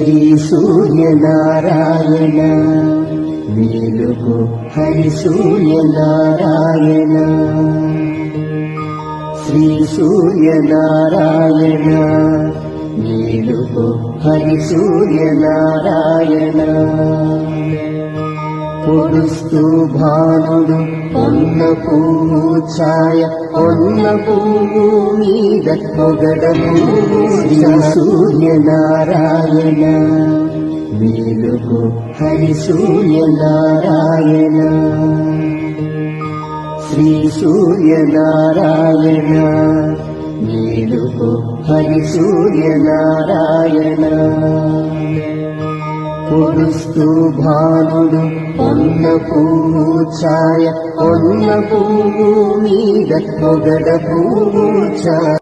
శ్రీ సూర్యనారాయణ మేలుకో హరి సూర్యనారాయణ శ్రీ సూర్యనారాయణ మేలుకో హరి సూర్యనారాయణ పొడుస్తూ భానుడు పొన్న పువ్వు ఛాయ పొన్న పువ్వు మీద పొగడ శ్రీ సూర్యనారాయణ మేలుకో హరి సూర్యనారాయణ శ్రీ సూర్యనారాయణ మేలుకో హరి సూర్యనారాయణ పొడుస్తూ భానుడు పొన్న పువ్వు ఛాయ పొన్న పువ్వు మీద పొగడ పువ్వు ఛాయ